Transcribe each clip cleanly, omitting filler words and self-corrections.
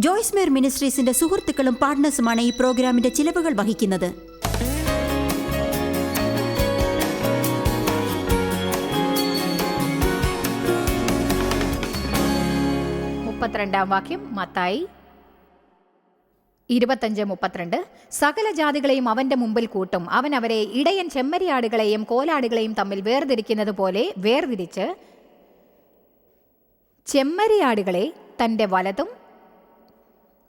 ജോയ്സ് മേർ മിനിസ്ട്രീസിന്റെ സുഹൃത്തുക്കളും പാർട്ട്നേഴ്സുമാണ് ഈ പ്രോഗ്രാമിന്റെ ചിലവുകൾ വഹിക്കുന്നത്. വാക്യം മത്തായി 25:32. സകല ജാതികളെയും അവന്റെ മുമ്പിൽ കൂട്ടും. അവൻ അവരെ ഇടയൻ ചെമ്മരിയാടുകളെയും കോലാടുകളെയും തമ്മിൽ വേർതിരിക്കുന്നത് പോലെ വേർതിരിച്ച് ചെമ്മരിയാടുകളെ തൻ്റെ വലതും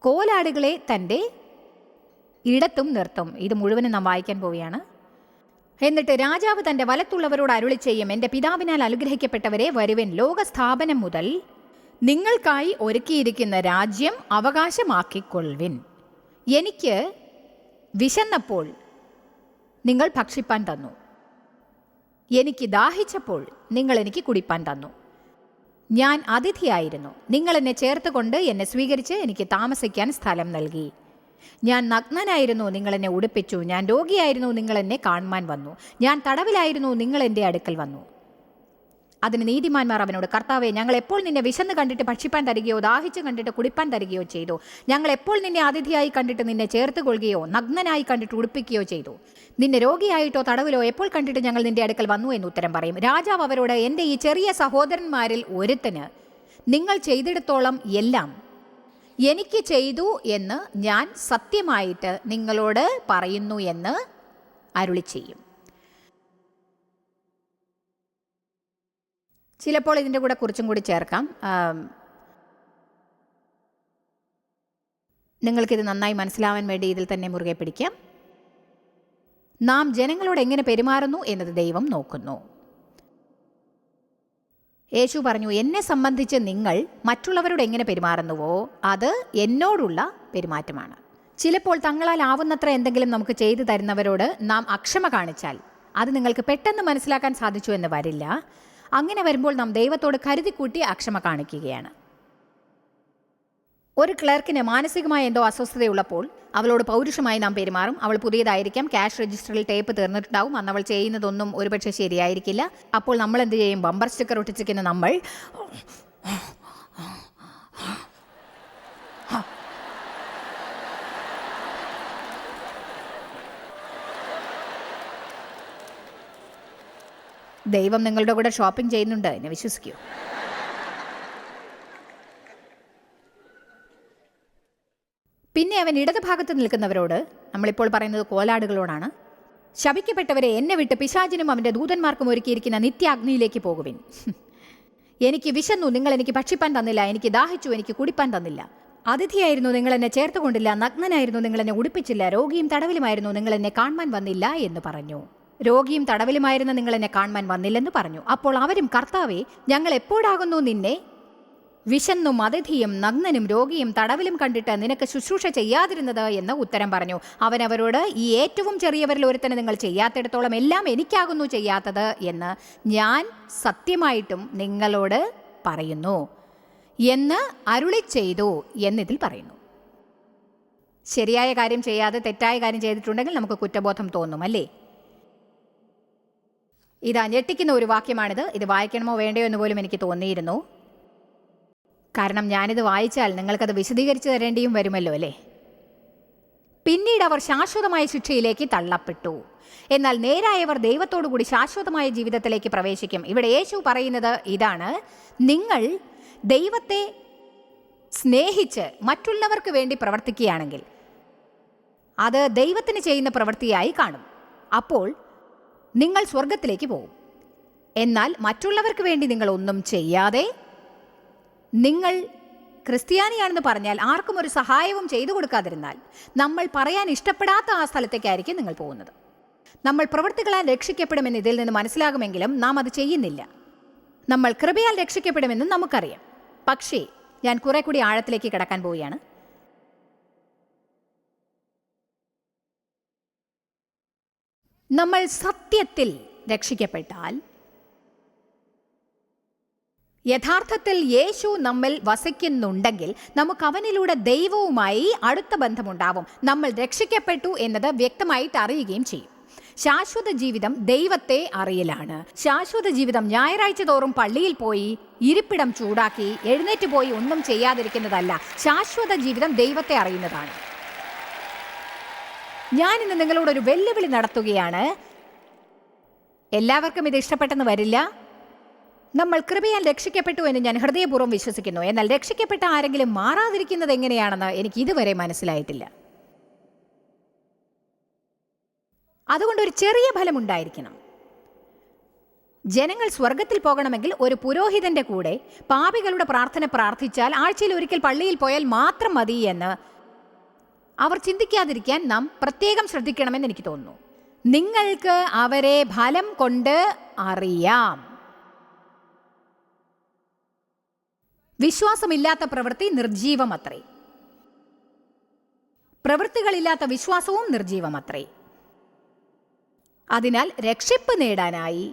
കോലാടുകളെ തൻ്റെ ഇടത്തും നിർത്തും. ഇത് മുഴുവനും നാം വായിക്കാൻ പോവുകയാണ്. എന്നിട്ട് രാജാവ് തൻ്റെ വലത്തുള്ളവരോട് അരുളി ചെയ്യും, എൻ്റെ പിതാവിനാൽ അനുഗ്രഹിക്കപ്പെട്ടവരെ വരുവിൻ, ലോകസ്ഥാപനം മുതൽ നിങ്ങൾക്കായി ഒരുക്കിയിരിക്കുന്ന രാജ്യം അവകാശമാക്കിക്കൊള്ളുവിൻ. എനിക്ക് വിശന്നപ്പോൾ നിങ്ങൾ ഭക്ഷിപ്പാൻ തന്നു, എനിക്ക് ദാഹിച്ചപ്പോൾ നിങ്ങൾ എനിക്ക് കുടിപ്പാൻ തന്നു. ഞാൻ അതിഥിയായിരുന്നു, നിങ്ങൾ എന്നെ ചേർത്തുകൊണ്ട് എന്നെ സ്വീകരിച്ച് എനിക്ക് താമസിക്കാൻ സ്ഥലം നൽകി. ഞാൻ നഗ്നനായിരുന്നു, നിങ്ങൾ എന്നെ ഉടുപ്പിച്ചു. ഞാൻ രോഗിയായിരുന്നു, നിങ്ങൾ എന്നെ കാണുവാൻ വന്നു. ഞാൻ തടവിലായിരുന്നു, നിങ്ങൾ എൻ്റെ അടുക്കൽ വന്നു. അതിന് നീതിമാന്മാർ അവനോട്, കർത്താവേ, ഞങ്ങൾ എപ്പോൾ നിന്നെ വിശന്ന് കണ്ടിട്ട് ഭക്ഷിപ്പാൻ തരികയോ ദാഹിച്ച് കണ്ടിട്ട് കുടിപ്പാൻ തരികയോ ചെയ്തു? ഞങ്ങൾ എപ്പോൾ നിന്നെ അതിഥിയായി കണ്ടിട്ട് നിന്നെ ചേർത്ത് കൊള്ളുകയോ നഗ്നനായി കണ്ടിട്ട് ഉടുപ്പിക്കുകയോ ചെയ്തു? നിന്നെ രോഗിയായിട്ടോ തടവിലോ എപ്പോൾ കണ്ടിട്ട് ഞങ്ങൾ നിന്റെ അടുക്കൽ വന്നു എന്ന് ഉത്തരം പറയും. രാജാവ് അവരോട്, എൻ്റെ ഈ ചെറിയ സഹോദരന്മാരിൽ ഒരുത്തന് നിങ്ങൾ ചെയ്തിടത്തോളം എല്ലാം എനിക്ക് ചെയ്തു എന്ന് ഞാൻ സത്യമായിട്ട് നിങ്ങളോട് പറയുന്നു എന്ന് അരുളി ചെയ്യും. ചിലപ്പോൾ ഇതിൻ്റെ കൂടെ കുറച്ചും കൂടി ചേർക്കാം. നിങ്ങൾക്കിത് നന്നായി മനസ്സിലാവാൻ വേണ്ടി ഇതിൽ തന്നെ മുറുകെ പിടിക്കാം. നാം ജനങ്ങളോട് എങ്ങനെ പെരുമാറുന്നു എന്നത് ദൈവം നോക്കുന്നു. യേശു പറഞ്ഞു, എന്നെ സംബന്ധിച്ച് നിങ്ങൾ മറ്റുള്ളവരോട് എങ്ങനെ പെരുമാറുന്നുവോ അത് എന്നോടുള്ള പെരുമാറ്റമാണ്. ചിലപ്പോൾ തങ്ങളാൽ ആവുന്നത്ര എന്തെങ്കിലും നമുക്ക് ചെയ്തു തരുന്നവരോട് നാം അക്ഷമ കാണിച്ചാൽ അത് നിങ്ങൾക്ക് പെട്ടെന്ന് മനസ്സിലാക്കാൻ സാധിച്ചു എന്ന് വരില്ല. അങ്ങനെ വരുമ്പോൾ നാം ദൈവത്തോട് കരുതിക്കൂട്ടി അക്ഷമ കാണിക്കുകയാണ്. ഒരു ക്ലർക്കിന് മാനസികമായ എന്തോ അസ്വസ്ഥതയുള്ളപ്പോൾ അവളോട് പൗരുഷമായി നാം പെരുമാറും. അവൾ പുതിയതായിരിക്കാം, ക്യാഷ് രജിസ്റ്ററിൽ ടേപ്പ് തീർന്നിട്ടുണ്ടാവും, അന്ന് അവൾ ചെയ്യുന്നതൊന്നും ഒരുപക്ഷെ ശരിയായിരിക്കില്ല. അപ്പോൾ നമ്മൾ എന്ത് ചെയ്യും? ബമ്പർ സ്റ്റിക്കർ ഒട്ടിച്ചിരിക്കുന്ന നമ്മൾ ദൈവം നിങ്ങളുടെ കൂടെ ഷോപ്പിംഗ് ചെയ്യുന്നുണ്ട് എന്നെ വിശ്വസിക്കൂ. പിന്നെ അവൻ ഇടതുഭാഗത്ത് നിൽക്കുന്നവരോട്, നമ്മളിപ്പോൾ പറയുന്നത് കോലാടുകളോടാണ്, ശപിക്കപ്പെട്ടവരെ, എന്നെ വിട്ട് പിശാചിനും അവൻ്റെ ദൂതന്മാർക്കും ഒരുക്കിയിരിക്കുന്ന നിത്യാഗ്നിയിലേക്ക് പോകുവിൻ. എനിക്ക് വിശന്നു, നിങ്ങൾ എനിക്ക് ഭക്ഷിപ്പാൻ തന്നില്ല. എനിക്ക് ദാഹിച്ചു, എനിക്ക് കുടിപ്പാൻ തന്നില്ല. അതിഥിയായിരുന്നു, നിങ്ങൾ എന്നെ ചേർത്തുകൊണ്ടില്ല. നഗ്നനായിരുന്നു, നിങ്ങൾ എന്നെ ഉടുപ്പിച്ചില്ല. രോഗിയും തടവിലുമായിരുന്നു, നിങ്ങൾ എന്നെ കാണുവാൻ വന്നില്ല എന്ന് പറഞ്ഞു. രോഗിയും തടവിലുമായിരുന്ന നിങ്ങൾ എന്നെ കാണുവാൻ വന്നില്ലെന്ന് പറഞ്ഞു. അപ്പോൾ അവരും, കർത്താവേ, ഞങ്ങൾ എപ്പോഴാകുന്നു നിന്നെ വിശന്നും അതിഥിയും നഗ്നനും രോഗിയും തടവിലും കണ്ടിട്ട് നിനക്ക് ശുശ്രൂഷ ചെയ്യാതിരുന്നത് എന്ന് ഉത്തരം പറഞ്ഞു. അവൻ അവരോട്, ഈ ഏറ്റവും ചെറിയവരിൽ ഒരുത്തനെ നിങ്ങൾ ചെയ്യാത്തിടത്തോളം എല്ലാം എനിക്കാകുന്നു ചെയ്യാത്തത് എന്ന് ഞാൻ സത്യമായിട്ടും നിങ്ങളോട് പറയുന്നു എന്ന് അരുളി ചെയ്തു എന്നിതിൽ പറയുന്നു. ശരിയായ കാര്യം ചെയ്യാതെ തെറ്റായ കാര്യം ചെയ്തിട്ടുണ്ടെങ്കിൽ നമുക്ക് കുറ്റബോധം തോന്നും, അല്ലേ? ഇതാ ഞെട്ടിക്കുന്ന ഒരു വാക്യമാണിത്. ഇത് വായിക്കണമോ വേണ്ടയോ എന്ന് പോലും എനിക്ക് തോന്നിയിരുന്നു. കാരണം ഞാനിത് വായിച്ചാൽ നിങ്ങൾക്കത് വിശദീകരിച്ചു തരേണ്ടിയും വരുമല്ലോ, അല്ലേ? പിന്നീട് അവർ ശാശ്വതമായ ശിക്ഷയിലേക്ക് തള്ളപ്പെട്ടു, എന്നാൽ നേരായവർ ദൈവത്തോടു കൂടി ശാശ്വതമായ ജീവിതത്തിലേക്ക് പ്രവേശിക്കും. ഇവിടെ യേശു പറയുന്നത് ഇതാണ്: നിങ്ങൾ ദൈവത്തെ സ്നേഹിച്ച് മറ്റുള്ളവർക്ക് വേണ്ടി പ്രവർത്തിക്കുകയാണെങ്കിൽ അത് ദൈവത്തിന് ചെയ്യുന്ന പ്രവൃത്തിയായി കാണും. അപ്പോൾ നിങ്ങൾ സ്വർഗത്തിലേക്ക് പോകും. എന്നാൽ മറ്റുള്ളവർക്ക് വേണ്ടി നിങ്ങൾ ഒന്നും ചെയ്യാതെ, നിങ്ങൾ ക്രിസ്ത്യാനിയാണെന്ന് പറഞ്ഞാൽ ആർക്കും ഒരു സഹായവും ചെയ്തു കൊടുക്കാതിരുന്നാൽ, നമ്മൾ പറയാൻ ഇഷ്ടപ്പെടാത്ത ആ സ്ഥലത്തേക്കായിരിക്കും നിങ്ങൾ പോകുന്നത്. നമ്മൾ പ്രവൃത്തികളാൽ രക്ഷിക്കപ്പെടുമെന്ന് ഇതിൽ നിന്ന് മനസ്സിലാകുമെങ്കിലും നാം അത് ചെയ്യുന്നില്ല. നമ്മൾ കൃപയാൽ രക്ഷിക്കപ്പെടുമെന്നും നമുക്കറിയാം. പക്ഷേ ഞാൻ കുറെ കൂടി ആഴത്തിലേക്ക് കിടക്കാൻ പോവുകയാണ്. നമ്മൾ സത്യത്തിൽ രക്ഷിക്കപ്പെട്ടാൽ, യഥാർത്ഥത്തിൽ യേശു നമ്മിൽ വസിക്കുന്നുണ്ടെങ്കിൽ നമുക്ക് അവനിലൂടെ ദൈവവുമായി അടുത്ത ബന്ധമുണ്ടാവും. നമ്മൾ രക്ഷിക്കപ്പെട്ടു എന്നത് വ്യക്തമായിട്ട് അറിയുകയും ചെയ്യും. ശാശ്വത ജീവിതം ദൈവത്തെ അറിയലാണ്. ശാശ്വത ജീവിതം ഞായറാഴ്ച തോറും പള്ളിയിൽ പോയി ഇരിപ്പിടം ചൂടാക്കി എഴുന്നേറ്റ് പോയി ഒന്നും ചെയ്യാതിരിക്കുന്നതല്ല. ശാശ്വത ജീവിതം ദൈവത്തെ അറിയുന്നതാണ്. ഞാൻ ഇന്ന് നിങ്ങളോടൊരു വെല്ലുവിളി നടത്തുകയാണ്. എല്ലാവർക്കും ഇത് ഇഷ്ടപ്പെട്ടെന്ന് വരില്ല. നമ്മൾ കൃപയാൽ രക്ഷിക്കപ്പെട്ടു എന്ന് ഞാൻ ഹൃദയപൂർവ്വം വിശ്വസിക്കുന്നു. എന്നാൽ രക്ഷിക്കപ്പെട്ട ആരെങ്കിലും മാറാതിരിക്കുന്നത് എങ്ങനെയാണെന്ന് എനിക്ക് ഇതുവരെ മനസ്സിലായിട്ടില്ല. അതുകൊണ്ട് ഒരു ചെറിയ ഫലമുണ്ടായിരിക്കണം. ജനങ്ങൾ സ്വർഗത്തിൽ പോകണമെങ്കിൽ ഒരു പുരോഹിതന്റെ കൂടെ പാപികളുടെ പ്രാർത്ഥന പ്രാർത്ഥിച്ചാൽ ആഴ്ചയിൽ ഒരിക്കൽ പള്ളിയിൽ പോയാൽ മാത്രം മതി എന്ന് അവർ ചിന്തിക്കാതിരിക്കാൻ നാം പ്രത്യേകം ശ്രദ്ധിക്കണമെന്ന് എനിക്ക് തോന്നുന്നു. നിങ്ങൾക്ക് അവരെ ഫലം കൊണ്ട് അറിയാം. വിശ്വാസമില്ലാത്ത പ്രവൃത്തി നിർജീവമത്രേ. പ്രവൃത്തികളില്ലാത്ത വിശ്വാസവും നിർജീവമത്രേ. അതിനാൽ രക്ഷിപ്പ് നേടാനായി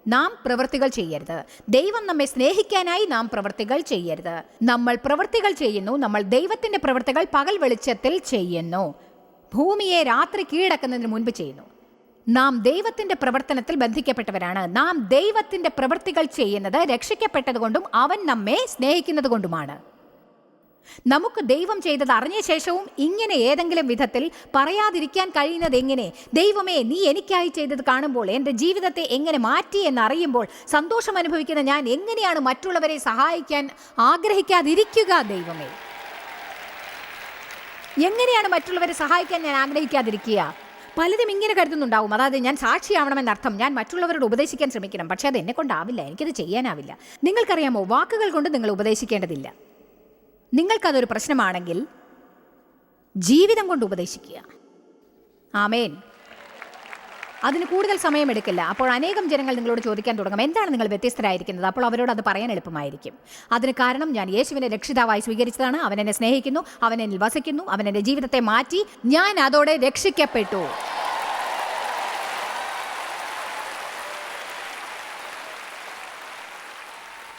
നാം പ്രവൃത്തികൾ ചെയ്യരുത്. ദൈവം നമ്മെ സ്നേഹിക്കാനായി നാം പ്രവൃത്തികൾ ചെയ്യരുത്. നമ്മൾ പ്രവൃത്തികൾ ചെയ്യുന്നു. നമ്മൾ ദൈവത്തിന്റെ പ്രവൃത്തികൾ പകൽ വെളിച്ചത്തിൽ ചെയ്യുന്നു. ഭൂമിയെ രാത്രി കീഴടക്കുന്നതിന് മുൻപ് ചെയ്യുന്നു. നാം ദൈവത്തിന്റെ പ്രവർത്തനത്തിൽ ബന്ധിക്കപ്പെട്ടവരാണ്. നാം ദൈവത്തിന്റെ പ്രവൃത്തികൾ ചെയ്യുന്നത് രക്ഷിക്കപ്പെട്ടതുകൊണ്ടും അവൻ നമ്മെ സ്നേഹിക്കുന്നത് കൊണ്ടുമാണ്. നമുക്ക് ദൈവം ചെയ്തത് അറിഞ്ഞ ശേഷവും ഇങ്ങനെ ഏതെങ്കിലും വിധത്തിൽ പറയാതിരിക്കാൻ കഴിയുന്നത് എങ്ങനെ? ദൈവമേ, നീ എനിക്കായി ചെയ്തത് കാണുമ്പോൾ എൻ്റെ ജീവിതത്തെ എങ്ങനെ മാറ്റി എന്നറിയുമ്പോൾ സന്തോഷം അനുഭവിക്കുന്ന ഞാൻ എങ്ങനെയാണ് മറ്റുള്ളവരെ സഹായിക്കാൻ ആഗ്രഹിക്കാതിരിക്കുക? ദൈവമേ, എങ്ങനെയാണ് മറ്റുള്ളവരെ സഹായിക്കാൻ ഞാൻ ആഗ്രഹിക്കാതിരിക്കുക? പലരും ഇങ്ങനെ കരുതുന്നുണ്ടാവും, അതായത് ഞാൻ സാക്ഷിയാവണമെന്നർത്ഥം, ഞാൻ മറ്റുള്ളവരോട് ഉപദേശിക്കാൻ ശ്രമിക്കണം. പക്ഷെ അത് എന്നെ കൊണ്ടാവില്ല, എനിക്കത് ചെയ്യാനാവില്ല. നിങ്ങൾക്കറിയാമോ, വാക്കുകൾ കൊണ്ട് നിങ്ങൾ ഉപദേശിക്കേണ്ടതില്ല. നിങ്ങൾക്കതൊരു പ്രശ്നമാണെങ്കിൽ ജീവിതം കൊണ്ട് ഉപദേശിക്കുക. ആമേൻ. അതിന് കൂടുതൽ സമയമെടുക്കില്ല. അപ്പോൾ അനേകം ജനങ്ങൾ നിങ്ങളോട് ചോദിക്കാൻ തുടങ്ങും, എന്താണ് നിങ്ങൾ വ്യത്യസ്തരായിരിക്കുന്നത്? അപ്പോൾ അവരോട് അത് പറയാൻ എളുപ്പമായിരിക്കും. അതിന് കാരണം ഞാൻ യേശുവിനെ രക്ഷിതാവായി സ്വീകരിച്ചതാണ്. അവൻ എന്നെ സ്നേഹിക്കുന്നു, അവൻ എന്നിൽ വസിക്കുന്നു, അവൻ എൻ്റെ ജീവിതത്തെ മാറ്റി, ഞാൻ അതോടെ രക്ഷിക്കപ്പെട്ടു.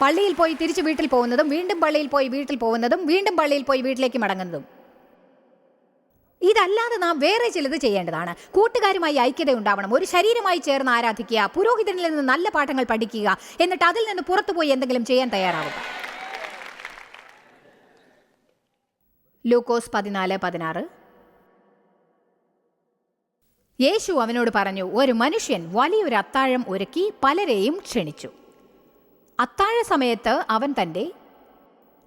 പള്ളിയിൽ പോയി തിരിച്ച് വീട്ടിൽ പോകുന്നതും വീണ്ടും പള്ളിയിൽ പോയി വീട്ടിൽ പോകുന്നതും വീണ്ടും പള്ളിയിൽ പോയി വീട്ടിലേക്ക് മടങ്ങുന്നതും, ഇതല്ലാതെ നാം വേറെ ചിലത് ചെയ്യേണ്ടതാണ്. കൂട്ടുകാരുമായി ഐക്യത ഉണ്ടാവണം. ഒരു ശരീരമായി ചേർന്ന് ആരാധിക്കുക. പുരോഹിതനിൽ നിന്ന് നല്ല പാഠങ്ങൾ പഠിക്കുക. എന്നിട്ട് അതിൽ നിന്ന് പുറത്തുപോയി എന്തെങ്കിലും ചെയ്യാൻ തയ്യാറാവുക. ലൂക്കോസ് 14:16. യേശു അവനോട് പറഞ്ഞു, ഒരു മനുഷ്യൻ വലിയൊരു അത്താഴം ഒരുക്കി പലരെയും ക്ഷണിച്ചു. അത്താഴ സമയത്ത് അവൻ തൻ്റെ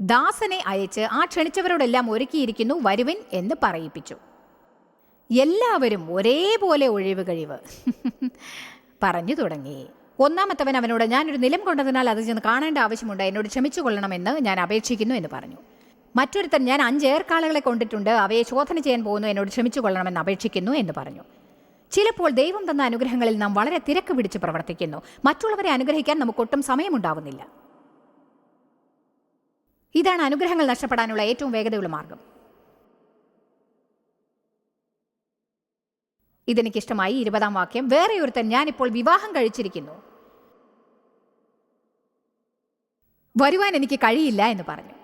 ദാസനെ അയച്ച് ആ ക്ഷണിച്ചവരോടെല്ലാം ഒരുക്കിയിരിക്കുന്നു, വരുവിൻ എന്ന് പറയിപ്പിച്ചു. എല്ലാവരും ഒരേപോലെ ഒഴിവ് കഴിവ് പറഞ്ഞു തുടങ്ങി. ഒന്നാമത്തവൻ അവനോട്, ഞാനൊരു നിലം കൊണ്ടതിനാൽ അത് ചെന്ന് കാണേണ്ട ആവശ്യമുണ്ട്, എന്നോട് ക്ഷമിച്ചു കൊള്ളണമെന്ന് ഞാൻ അപേക്ഷിക്കുന്നു എന്ന് പറഞ്ഞു. മറ്റൊരുത്തൻ, ഞാൻ 5 ഏർക്കാളുകളെ കൊണ്ടിട്ടുണ്ട്, അവയെ ശോധന ചെയ്യാൻ പോകുന്നു, എന്നോട് ക്ഷമിച്ചു കൊള്ളണമെന്ന് അപേക്ഷിക്കുന്നു എന്ന് പറഞ്ഞു. ചിലപ്പോൾ ദൈവം തന്ന അനുഗ്രഹങ്ങളിൽ നാം വളരെ തിരക്ക് പിടിച്ച് പ്രവർത്തിക്കുന്നു. മറ്റുള്ളവരെ അനുഗ്രഹിക്കാൻ നമുക്കൊട്ടും സമയമുണ്ടാവുന്നില്ല. ഇതാണ് അനുഗ്രഹങ്ങൾ നഷ്ടപ്പെടാനുള്ള ഏറ്റവും വേഗതയുള്ള മാർഗം. ഇതെനിക്കിഷ്ടമായി. 20-ാം വാക്യം. വേറെ ഒരുത്തൻ, ഞാനിപ്പോൾ വിവാഹം കഴിച്ചിരിക്കുന്നു, വരുവാൻ എനിക്ക് കഴിയില്ല എന്ന് പറഞ്ഞു.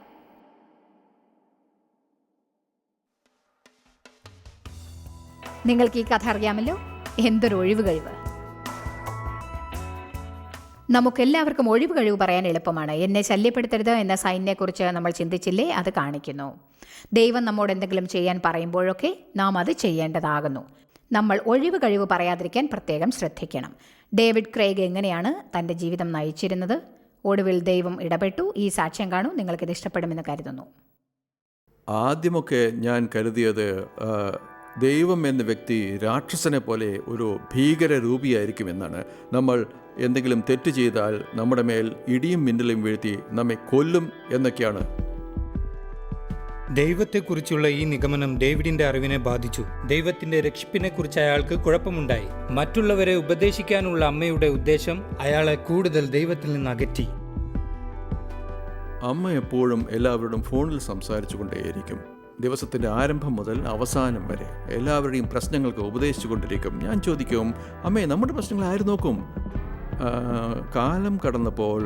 നിങ്ങൾക്ക് ഈ കഥ അറിയാമല്ലോ. എന്തൊരു ഒഴിവ് കഴിവ്! നമുക്കെല്ലാവർക്കും ഒഴിവ് കഴിവ് പറയാൻ എളുപ്പമാണ്. എന്നെ ശല്യപ്പെടുത്തരുത് എന്ന സൈനിനെ കുറിച്ച് നമ്മൾ ചിന്തിച്ചില്ലേ? അത് കാണിക്കുന്നു. ദൈവം നമ്മോട് എന്തെങ്കിലും ചെയ്യാൻ പറയുമ്പോഴൊക്കെ നാം അത് ചെയ്യേണ്ടതാകുന്നു. നമ്മൾ ഒഴിവ് കഴിവ് പറയാതിരിക്കാൻ പ്രത്യേകം ശ്രദ്ധിക്കണം. ഡേവിഡ് ക്രൈഗ് എങ്ങനെയാണ് തൻ്റെ ജീവിതം നയിച്ചിരുന്നത്? ഒടുവിൽ ദൈവം ഇടപെട്ടു. ഈ സാക്ഷ്യം കാണൂ. നിങ്ങൾക്കിത് ഇഷ്ടപ്പെടുമെന്ന് കരുതുന്നു. ആദ്യമൊക്കെ ഞാൻ കരുതിയത് ദൈവം എന്ന വ്യക്തി രാക്ഷസനെ പോലെ ഒരു ഭീകര രൂപിയായിരിക്കുമെന്നാണ്. നമ്മൾ എന്തെങ്കിലും തെറ്റ് ചെയ്താൽ നമ്മുടെ മേൽ ഇടിയും മിന്നലും വീഴ്ത്തി നമ്മെ കൊല്ലും എന്നൊക്കെയാണ്. ദൈവത്തെക്കുറിച്ചുള്ള ഈ നിഗമനം ഡേവിഡിന്റെ അറിവിനെ ബാധിച്ചു. ദൈവത്തിന്റെ രക്ഷിപ്പിനെക്കുറിച്ച് അയാൾക്ക് കുഴപ്പമുണ്ടായി. മറ്റുള്ളവരെ ഉപദേശിക്കാനുള്ള അമ്മയുടെ ഉദ്ദേശം അയാളെ കൂടുതൽ ദൈവത്തിൽ നിന്ന് അകറ്റി. അമ്മ എപ്പോഴും എല്ലാവരോടും ഫോണിൽ സംസാരിച്ചു കൊണ്ടേയിരിക്കും. ദിവസത്തിൻ്റെ ആരംഭം മുതൽ അവസാനം വരെ എല്ലാവരുടെയും പ്രശ്നങ്ങൾക്ക് ഉപദേശിച്ചു കൊണ്ടിരിക്കും. ഞാൻ ചോദിക്കും, അമ്മേ, നമ്മുടെ പ്രശ്നങ്ങൾ ആര് നോക്കും? കാലം കടന്നപ്പോൾ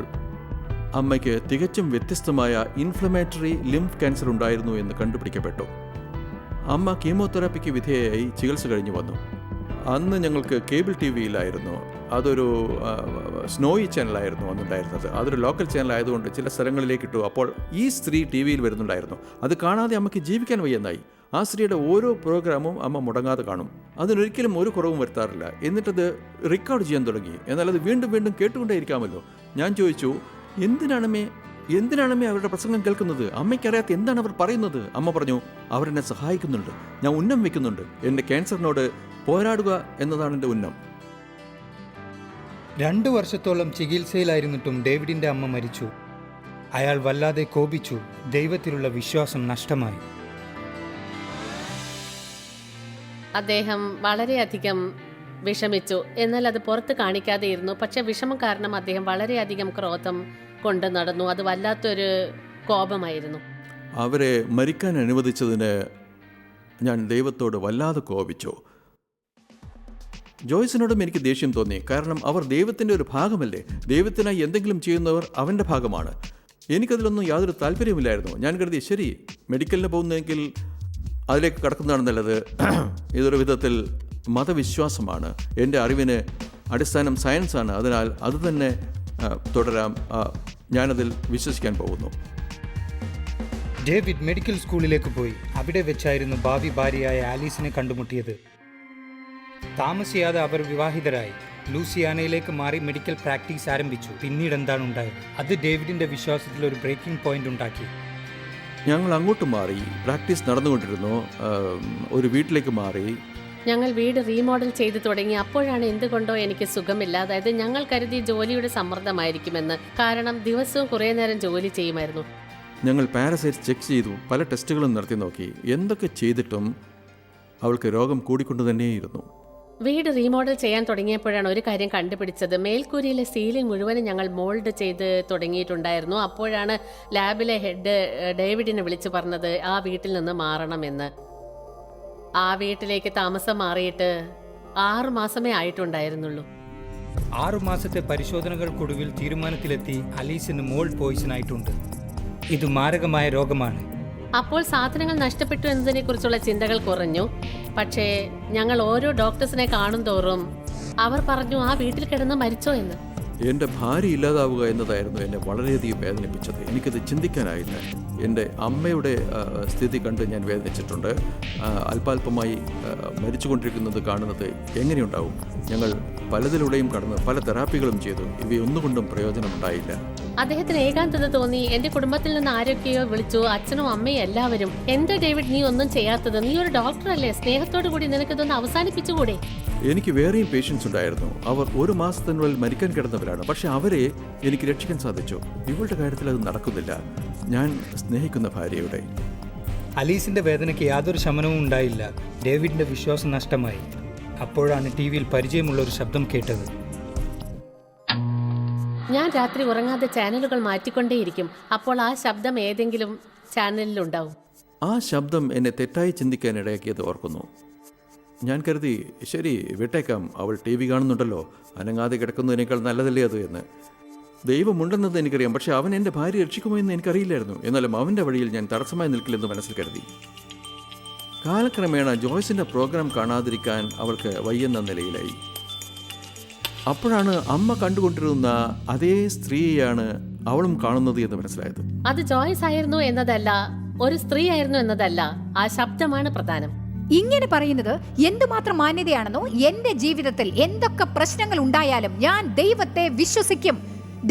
അമ്മയ്ക്ക് തികച്ചും വ്യത്യസ്തമായ ഇൻഫ്ലമേറ്ററി ലിംഫ് ക്യാൻസർ ഉണ്ടായിരുന്നു എന്ന് കണ്ടുപിടിക്കപ്പെട്ടു. അമ്മ കീമോതെറാപ്പിക്ക് വിധേയയായി ചികിത്സ കഴിഞ്ഞു വന്നു. അന്ന് ഞങ്ങൾക്ക് കേബിൾ ടി വിയിലായിരുന്നു. അതൊരു സ്നോയി ചാനലായിരുന്നു അന്നുണ്ടായിരുന്നത്. അതൊരു ലോക്കൽ ചാനൽ ആയതുകൊണ്ട് ചില സ്ഥലങ്ങളിലേക്ക് ഇട്ടു. അപ്പോൾ ഈ സ്ത്രീ ടി വിയിൽ വരുന്നുണ്ടായിരുന്നു. അത് കാണാതെ അമ്മയ്ക്ക് ജീവിക്കാൻ വയ്യെന്നായി. ആ സ്ത്രീയുടെ ഓരോ പ്രോഗ്രാമും അമ്മ മുടങ്ങാതെ കാണും. അതിനൊരിക്കലും ഒരു കുറവും വരുത്താറില്ല. എന്നിട്ടത് റെക്കോർഡ് ചെയ്യാൻ തുടങ്ങി. എന്നാൽ അത് വീണ്ടും വീണ്ടും കേട്ടുകൊണ്ടേയിരിക്കാമല്ലോ. ഞാൻ ചോദിച്ചു, എന്തിനാണമ്മേ അവരുടെ പ്രസംഗം കേൾക്കുന്നത്? അമ്മയ്ക്കറിയാത്ത എന്താണ് അവർ പറയുന്നത്? അമ്മ പറഞ്ഞു, അവരെന്നെ സഹായിക്കുന്നുണ്ട്, ഞാൻ ഉന്നം വയ്ക്കുന്നുണ്ട്. എൻ്റെ ക്യാൻസറിനോട് പോരാടുക എന്നതാണ് എൻ്റെ ഉന്നം. 2 വർഷത്തോളം ചികിത്സയിലായിരുന്നിട്ടും ഡേവിഡിന്റെ അമ്മ മരിച്ചു. അയാൾ വല്ലാതെ കോപിച്ചു. ദൈവത്തിലുള്ള വിശ്വാസം നഷ്ടമായി. അദ്ദേഹം വളരെയധികം വിഷമിച്ചു. എന്നാൽ അത് പുറത്ത് കാണിക്കാതെ ഇരുന്നു. പക്ഷെ വിഷമം കാരണം അദ്ദേഹം വളരെയധികം ക്രോധം കൊണ്ട് നടന്നു. അത് വല്ലാത്തൊരു കോപമായിരുന്നു. അവരെ മരിക്കാൻ അനുവദിച്ചതിന് ഞാൻ ദൈവത്തോട് വല്ലാതെ കോപിച്ചു. ജോയ്സിനോടും എനിക്ക് ദേഷ്യം തോന്നി. കാരണം അവർ ദൈവത്തിൻ്റെ ഒരു ഭാഗമല്ലേ. ദൈവത്തിനായി എന്തെങ്കിലും ചെയ്യുന്നവർ അവൻ്റെ ഭാഗമാണ്. എനിക്കതിലൊന്നും യാതൊരു താല്പര്യമില്ലായിരുന്നു. ഞാൻ കരുതി, ശരി, മെഡിക്കലിന് പോകുന്നതെങ്കിൽ അതിലേക്ക് കടക്കുന്നതാണ് നല്ലത്. ഇതൊരു വിധത്തിൽ മതവിശ്വാസമാണ്. എൻ്റെ അറിവിന് അടിസ്ഥാനം സയൻസാണ്. അതിനാൽ അത് തന്നെ തുടരാം. ഞാനതിൽ വിശ്വസിക്കാൻ പോകുന്നു. ഡേവിഡ് മെഡിക്കൽ സ്കൂളിലേക്ക് പോയി. അവിടെ വെച്ചായിരുന്നു ഭാവി ഭാര്യയായ ആലീസിനെ കണ്ടുമുട്ടിയത്. താമസിയാതെ അവർ വിവാഹിതരായി. ലൂസിയാനയിലേക്ക് മാറി മെഡിക്കൽ പ്രാക്ടീസ് ആരംഭിച്ചു. പിന്നീട് എന്താണ് ഉണ്ടായത്? അത് ഡേവിഡിന്റെ വിശ്വാസത്തിൽ ഒരു ബ്രേക്കിംഗ് പോയിന്റ് ഉണ്ടാക്കി. ഞങ്ങൾ അങ്ങോട്ട് മാറി. പ്രാക്ടീസ് നടന്നുകൊണ്ടിരുന്നു. ഒരു വീട്ടിലേക്ക് മാറി. ഞങ്ങൾ വീട് റീമോഡൽ ചെയ്തു തുടങ്ങി. അപ്പോഴാണ് എന്തുകൊണ്ടോ എനിക്ക് സുഖമില്ല. അതായത് ഞങ്ങൾ കരുതി ജോലിയുടെ സമ്മർദ്ദമായിരിക്കുമെന്ന്. കാരണം ദിവസവും കുറേ നേരം ജോലി ചെയ്യുമായിരുന്നു. ഞങ്ങൾ പാരസൈറ്റ് ചെക്ക് ചെയ്തു. പല ടെസ്റ്റുകളും നടത്തി നോക്കി. എന്തൊക്കെ ചെയ്തിട്ടും അവൾക്ക് രോഗം കൂടിക്കൊണ്ട് തന്നെയിരുന്നു. വീട് റീമോഡൽ ചെയ്യാൻ തുടങ്ങിയപ്പോഴാണ് ഒരു കാര്യം കണ്ടുപിടിച്ചത്. മേൽക്കൂരയിലെ സീലിംഗ് മുഴുവനും ഞങ്ങൾ മോൾഡ് ചെയ്ത് തുടങ്ങിയിട്ടുണ്ടായിരുന്നു. അപ്പോഴാണ് ലാബിലെ ഹെഡ് ഡേവിഡിനെ വിളിച്ചു പറഞ്ഞത് ആ വീട്ടിൽ നിന്ന് മാറണമെന്ന്. ആ വീട്ടിലേക്ക് താമസം മാറിയിട്ട് 6 മാസമേ ആയിട്ടുണ്ടായിരുന്നുള്ളൂ. 6 മാസത്തെ പരിശോധനകൾക്കൊടുവിൽ തീരുമാനത്തിലെത്തി അലീസിന് മോൾഡ് പോയിസൺ ആയിട്ടുണ്ട്. ഇത് മാരകമായ രോഗമാണ്. അപ്പോൾ സാധനങ്ങൾ നഷ്ടപ്പെട്ടു എന്നതിനെ കുറിച്ചുള്ള ചിന്തകൾ കുറഞ്ഞു. പക്ഷേ ഞങ്ങൾ ഓരോ ഡോക്ടേഴ്സിനെ കാണും തോറും അവർ പറഞ്ഞു ആ വീട്ടിൽ കിടന്ന് മരിച്ചോ എന്ന്. എൻ്റെ ഭാര്യ ഇല്ലാതാവുക എന്നതായിരുന്നു എന്നെ വളരെയധികം വേദനിപ്പിച്ചത്. എനിക്കത് ചിന്തിക്കാനായില്ല. എൻ്റെ അമ്മയുടെ സ്ഥിതി കണ്ട് ഞാൻ വേദനിച്ചിട്ടുണ്ട്. അല്പാൽപമായി മരിച്ചുകൊണ്ടിരിക്കുന്നത് കാണുന്നത് എങ്ങനെയുണ്ടാവും? ഞങ്ങൾ പലതിലൂടെയും കടന്ന് പല തെറാപ്പികളും ചെയ്തു. ഇവയൊന്നുകൊണ്ടും പ്രയോജനമുണ്ടായില്ല. അദ്ദേഹത്തിന് ഏകാന്തത തോന്നി. എന്റെ കുടുംബത്തിൽ നിന്ന് ആരൊക്കെയോ വിളിച്ചു, അച്ഛനും അമ്മയും എല്ലാവരും. എന്താ ഡേവിഡ് നീ ഒന്നും ചെയ്യാത്തത്? നീ ഒരു ഡോക്ടറല്ലേ? സ്നേഹത്തോടു കൂടി നിനക്കിതൊന്ന് അവസാനിപ്പിച്ചുകൂടെ? എനിക്ക് വേറെയും പേഷ്യൻസ് ഉണ്ടായിരുന്നു. അവർ 1 മാസത്തിനുള്ളിൽ മരിക്കാൻ കിടന്നവരാണ്. പക്ഷെ അവരെ എനിക്ക് രക്ഷിക്കാൻ സാധിച്ചു. ഇവളുടെ കാര്യത്തിൽ അത് നടക്കുന്നില്ല. ഞാൻ സ്നേഹിക്കുന്ന ഭാര്യയുടെ. അലീസിന്റെ വേദനയ്ക്ക് യാതൊരു ശമനവും ഉണ്ടായില്ല. ഡേവിഡിന്റെ വിശ്വാസം നഷ്ടമായി. അപ്പോഴാണ് ടി വിയിൽ പരിചയമുള്ള ഒരു ശബ്ദം കേട്ടത്. ഞാൻ രാത്രി ഉറങ്ങാതെ ചാനലുകൾ മാറ്റിക്കൊണ്ടേയിരിക്കും. അപ്പോൾ ആ ശബ്ദം ഏതെങ്കിലും ചാനലിലുണ്ടാവും. ആ ശബ്ദം എന്നെ തെറ്റായി ചിന്തിക്കാൻ ഇടയാക്കിയത് ഓർക്കുന്നു. ഞാൻ കരുതി, ശരി, വിട്ടേക്കാം, അവൾ ടി വി കാണുന്നുണ്ടല്ലോ, അനങ്ങാതെ കിടക്കുന്നതിനേക്കാൾ നല്ലതല്ലേ അത് എന്ന്. ദൈവമുണ്ടെന്നത് എനിക്കറിയാം. പക്ഷെ അവൻ എൻ്റെ ഭാര്യ രക്ഷിക്കുമോ എന്ന് എനിക്കറിയില്ലായിരുന്നു. എന്നാലും അവൻ്റെ വഴിയിൽ ഞാൻ തടസ്സമായി നിൽക്കില്ലെന്ന് മനസ്സിൽ കരുതി. കാലക്രമേണ ജോയ്സിൻ്റെ പ്രോഗ്രാം കാണാതിരിക്കാൻ അവൾക്ക് വയ്യെന്ന നിലയിലായി. അപ്പോഴാണ് അമ്മ കണ്ടുകൊണ്ടിരുന്ന അതേ സ്ത്രീയാണ് അവളും കാണുന്നത് എന്ന് മനസ്സിലായത്. അത് ജോയ്സ് ആയിരുന്നു എന്നതല്ല, ഒരു സ്ത്രീ ആയിരുന്നു എന്നതല്ല, ആ ശബ്ദമാണ് പ്രധാനം. ഇങ്ങനെ പറയുന്നത് എന്തുമാത്രം മാന്യതയാണെന്നോ. എന്റെ ജീവിതത്തിൽ എന്തൊക്കെ പ്രശ്നങ്ങൾ ഉണ്ടായാലും ഞാൻ ദൈവത്തെ വിശ്വസിക്കും.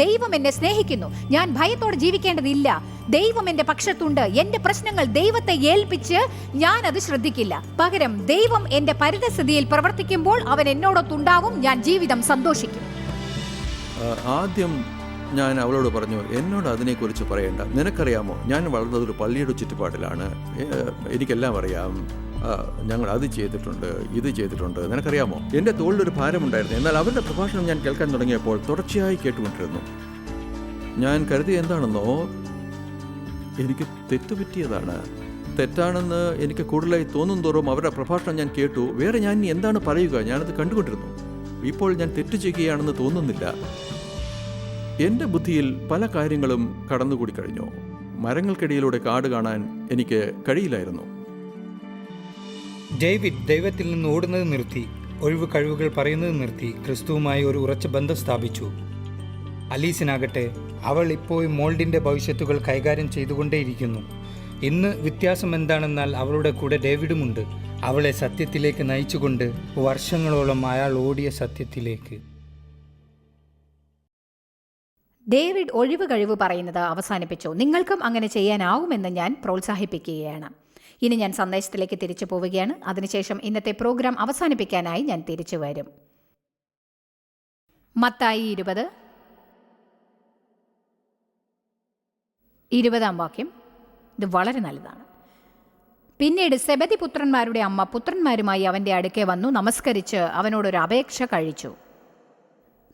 ദൈവം എന്നെ സ്നേഹിക്കുന്നു. ഞാൻ ഭയത്തോടെ ജീവിക്കേണ്ടതില്ല. ദൈവം എന്റെ പക്ഷത്തുണ്ട്. എന്റെ പ്രശ്നങ്ങൾ ദൈവത്തെ ഏൽപ്പിച്ച് ഞാൻ അത് ശ്രദ്ധിക്കില്ല. പകരം ദൈവം എന്റെ പരിതസ്ഥിതിയിൽ പ്രവർത്തിക്കുമ്പോൾ അവൻ എന്നോടൊത്തുണ്ടാവും. ഞാൻ ജീവിതം സന്തോഷിക്കും. ആദ്യം ഞാൻ അവളോട് പറഞ്ഞു, എന്നോട് അതിനെക്കുറിച്ച് പറയേണ്ട. നിനക്കറിയാമോ, ഞാൻ വളർന്നതൊരു പള്ളിയുടെ ചുറ്റുപാടിലാണ്. എനിക്കെല്ലാം അറിയാം. ഞങ്ങൾ അത് ചെയ്തിട്ടുണ്ട്, ഇത് ചെയ്തിട്ടുണ്ട്. നിനക്കറിയാമോ, എൻ്റെ തോളിലൊരു ഭാരമുണ്ടായിരുന്നു. എന്നാൽ അവരുടെ പ്രഭാഷണം ഞാൻ കേൾക്കാൻ തുടങ്ങിയപ്പോൾ തുടർച്ചയായി കേട്ടുകൊണ്ടിരുന്നു. ഞാൻ കരുതി എന്താണെന്നോ, എനിക്ക് തെറ്റുപറ്റിയതാണ്. തെറ്റാണെന്ന് എനിക്ക് കൂടുതലായി തോന്നും തോറും അവരുടെ പ്രഭാഷണം ഞാൻ കേട്ടു. വേറെ ഞാൻ ഇനി എന്താണ് പറയുക? ഞാനത് കണ്ടുകൊണ്ടിരുന്നു. ഇപ്പോൾ ഞാൻ തെറ്റു ചെയ്യുകയാണെന്ന് തോന്നുന്നില്ല. എൻ്റെ ബുദ്ധിയിൽ പല കാര്യങ്ങളും കടന്നുകൂടി കഴിഞ്ഞു. മരങ്ങൾക്കിടയിലൂടെ കാട് കാണാൻ എനിക്ക് കഴിയില്ലായിരുന്നു. ഡേവിഡ് ദൈവത്തിൽ നിന്ന് ഓടുന്നത് നിർത്തി. ഒഴിവ് കഴിവുകൾ പറയുന്നത് നിർത്തി ക്രിസ്തുവുമായി ഒരു ഉറച്ച ബന്ധം സ്ഥാപിച്ചു. അലീസിനാകട്ടെ അവൾ ഇപ്പോഴും മോൾഡിൻ്റെ ഭവിഷ്യത്തുകൾ കൈകാര്യം ചെയ്തുകൊണ്ടേയിരിക്കുന്നു. ഇന്ന് വ്യത്യാസം എന്താണെന്നാൽ അവളുടെ കൂടെ ഡേവിഡുമുണ്ട്. അവളെ സത്യത്തിലേക്ക് നയിച്ചുകൊണ്ട് വർഷങ്ങളോളം അയാൾ ഓടിയ സത്യത്തിലേക്ക്. ഡേവിഡ് ഒഴിവ് കഴിവ് പറയുന്നത് അവസാനിപ്പിച്ചു. നിങ്ങൾക്കും അങ്ങനെ ചെയ്യാനാവുമെന്ന് ഞാൻ പ്രോത്സാഹിപ്പിക്കുകയാണ്. ഇനി ഞാൻ സന്ദേശത്തിലേക്ക് തിരിച്ചു പോവുകയാണ്. അതിനുശേഷം ഇന്നത്തെ പ്രോഗ്രാം അവസാനിപ്പിക്കാനായി ഞാൻ തിരിച്ചു വരും. മത്തായി 20 വാക്യം. ഇത് വളരെ നല്ലതാണ്. പിന്നീട് സെബദി പുത്രന്മാരുടെ അമ്മ പുത്രന്മാരുമായി അവൻ്റെ അടുക്കെ വന്നു നമസ്കരിച്ച് അവനോടൊരു അപേക്ഷ കഴിച്ചു.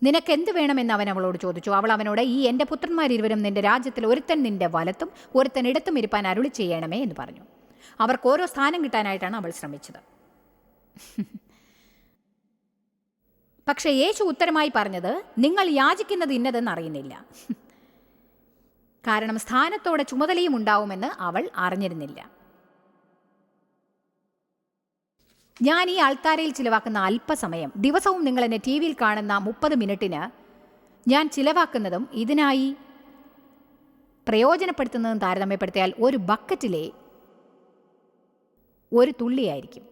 നിനക്കെന്ത് വേണമെന്ന് അവൻ അവളോട് ചോദിച്ചു. അവൾ അവനോട്, ഈ എൻ്റെ പുത്രന്മാരിരുവരും നിന്റെ രാജ്യത്തിൽ ഒരുത്തൻ നിന്റെ വലത്തും ഒരുത്തൻ ഇടത്തും ഇരിപ്പാൻ അരുളി ചെയ്യണമേ എന്ന് പറഞ്ഞു. അവർക്ക് ഓരോ സ്ഥാനം കിട്ടാനായിട്ടാണ് അവൾ ശ്രമിച്ചത്. പക്ഷേ യേശു ഉത്തരമായി പറഞ്ഞത്, നിങ്ങൾ യാചിക്കുന്നത് ഇന്നതെന്ന് അറിയുന്നില്ല. കാരണം സ്ഥാനത്തോടെ ചുമതലയും ഉണ്ടാവുമെന്ന് അവൾ അറിഞ്ഞിരുന്നില്ല. ഞാൻ ഈ ആൾത്താരയിൽ ചിലവാക്കുന്ന അല്പസമയം, ദിവസവും നിങ്ങൾ എന്നെ ടി വിയിൽ കാണുന്ന 30 മിനിറ്റിന് ഞാൻ ചിലവാക്കുന്നതും ഇതിനായി പ്രയോജനപ്പെടുത്തുന്നതും താരതമ്യപ്പെടുത്തിയാൽ ഒരു ബക്കറ്റിലെ ഒരു തുള്ളിയായിരിക്കും.